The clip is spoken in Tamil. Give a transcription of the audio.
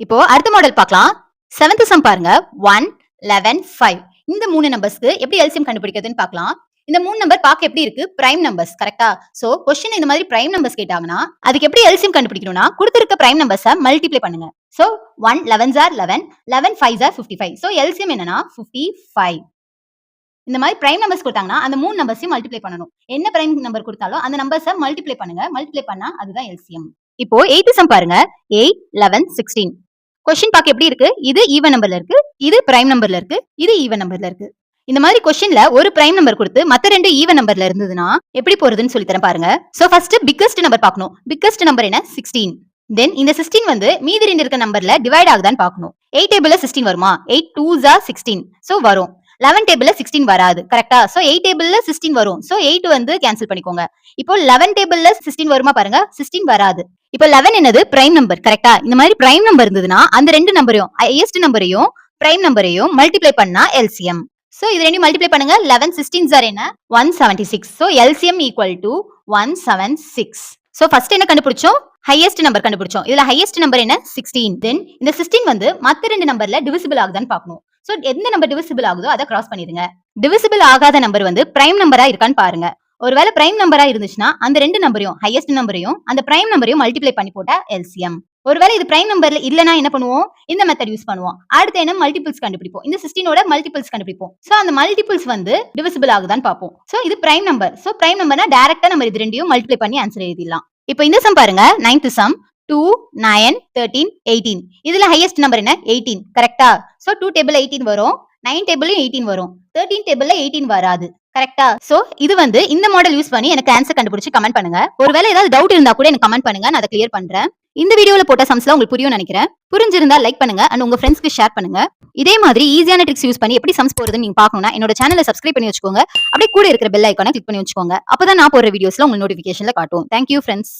இப்போ அடுத்த மாடல் பார்க்கலாம். 7th சம் பாருங்க. 1, 11, 5. இந்த 3 நம்பர்ஸ்க்கு எப்படி எல்சிஎம் கண்டுபிடிக்கிறதுன்னு பார்க்கலாம். இந்த 3 நம்பர் பார்க்க எப்படி இருக்கு? பிரைம் நம்பர்ஸ் கரெக்ட்டா? சோ क्वेश्चन இந்த மாதிரி பிரைம் நம்பர்ஸ் கேட்டாங்கன்னா, அதுக்கு எப்படி எல்சிஎம் கண்டுபிடிக்கணும்னா, குடுத்திருக்க பிரைம் நம்பர்ஸ மல்டிப்ளை பண்ணுங்க. So 1 11s are 11, 11 5s are 55. So LCM என்னன்னா 55. இந்த மாதிரி பிரைம் நம்பர்ஸ் கொடுத்தாங்கன்னா அந்த 3 நம்பர்ஸையும் மல்டிப்ளை பண்ணணும். என்ன பிரைம் நம்பர் கொடுத்தாலும் அந்த நம்பர்ஸ மல்டிப்ளை பண்ணுங்க. மல்டிப்ளை பண்ணா அதுதான் எல்சிஎம். இப்போ 8th சம் பாருங்க. 8, 11, 16. கொஸ்டின் பார்க்க எப்படி இருக்கு? இது ஈவன் நம்பர்ல இருக்கு, இது பிரைம் நம்பர்ல இருக்கு, இது ஈவன் நம்பர்ல இருக்கு. இந்த மாதிரி கொஸ்டின்ல ஒரு பிரைம் நம்பர் கொடுத்து மத்த ரெண்டு ஈவன் நம்பர்ல இருந்ததுன்னா எப்படி போறதுன்னு சொல்லி தரேன் பாருங்க. சோ ஃபர்ஸ்ட் பிக்கஸ்ட் நம்பர் பார்க்கணும். பிக்கஸ்ட் நம்பர் என்ன? 16. தென் இந்த 16 வந்து மீதி ரெண்டு இருக்க நம்பர்ல டிவைட் ஆகுதான்னு பார்க்கணும். 8 டேபிள்ல 16 வருமா? 8 2s are 16. சோ வரும். 11 டேபிள்ல 16 வராது. கரெக்ட்டா? சோ 8 டேபிள்ல 16 வரும். சோ 8 வந்து கேன்சல் பண்ணிக்கோங்க. இப்போ 11 டேபிள்ல 16 வருமா பாருங்க. 16 வராது. இப்போ 11 என்னது? Prime number. கரெக்ட்டா? இந்த மாதிரி பிரைம் நம்பர் இருந்ததுன்னா அந்த ரெண்டு நம்பரையும் ஹையஸ்ட் நம்பரையும் பிரைம் நம்பரையும் மல்டிப்ளை பண்ணா எல்சிஎம். சோ இது ரெண்டையும் மல்டிப்ளை பண்ணுங்க. 11 16s are என்ன? 176. So LCM equal to 176. So first என்ன கண்டுபிடிச்சோம்? ஹையஸ்ட் நம்பர் கண்டுபிடிச்சோம். இதுல ஹையஸ்ட் நம்பர் என்ன? 16. தென் இந்த 16 வந்து மத்த ரெண்டு நம்பர்ல டிவிசிபிள் ஆகுதான்னு பார்க்கணும். சோ எந்த நம்பர் டிவிசிபிள் ஆகுதோ அதை கிராஸ் பண்ணிடுங்க. டிவிசிபிள் ஆகாத நம்பர் வந்து பிரைம் நம்பரா இருக்கான்னு பாருங்க. ஒருவேளை பிரைம் நம்பரா இருந்துச்சுன்னா அந்த ரெண்டு நம்பரையும் ஹையஸ்ட் நம்பரையும் அந்த பிரைம் நம்பரையும் மல்டிப்ளை பண்ணி போட்டா எல்சிஎம். ஒருவேளை இது பிரைம் நம்பர்ல இல்லனா என்ன பண்ணுவோம்? இந்த மெத்தட் யூஸ் பண்ணுவோம். அடுத்து என்ன? மல்டிபிள்ஸ் கண்டுபிடிப்போம். இந்த 16ஓட மல்டிபிள்ஸ் கண்டுபிடிப்போம். சோ அந்த மல்டிபிள்ஸ் வந்து டிவிசிபிள் ஆகுதான்னு பார்ப்போம். சோ இது பிரைம் நம்பர். சோ பிரைம் நம்பர்னா டைரக்டா நம்ம இது ரெண்டையும் மல்டிப்ளை பண்ணி ஆன்சர் எழுதிடலாம். இப்போ இந்த சம் பாருங்க. 9th some 2, 9, 13, 18. இதுல ஹையஸ்ட் நம்பர் என்ன? 18. கரெக்ட்டா? சோ 2 டேபிள் 18 வரும். 9 டேபிள்லயும் 18 வரும். 13 டேபிள்ல 18 வராது. கரெக்ட்டா? சோ இது வந்து இந்த மாடல் யூஸ் பண்ணி எனக்கு ஆன்சர் கண்டுபிடிச்சு கமெண்ட் பண்ணுங்க. ஒருவேளை ஏதாவது டவுட் இருந்தா கூட எனக்கு கமெண்ட் பண்ணுங்க. நான் அதை கிளியர் பண்றேன். இந்த வீடியோல போட்ட சம்ஸ்லாம் உங்களுக்கு புரியும்னு நினைக்கிறேன். புரிஞ்சிருந்தா லைக் பண்ணுங்க அண்ட் உங்க ஃப்ரெண்ட்ஸ்க்கு ஷேர் பண்ணுங்க. இதே மாதிரி ஈஸியான ட்ரிக்ஸ் யூஸ் பண்ணி எப்படி சம்ஸ் போறதுன்னு நீங்க பார்க்கணும்னா என்னோட சேனலை சப்ஸ்கிரைப் பண்ணி வச்சுக்கோங்க. அப்படியே கூட இருக்கிற பெல் ஐகானை கிளிக் பண்ணி வச்சுக்கோங்க. அப்பதான் நான் போடுற வீடியோஸ்ல உங்களுக்கு நோட்டிஃபிகேஷன்ல காட்டும். Thank you friends.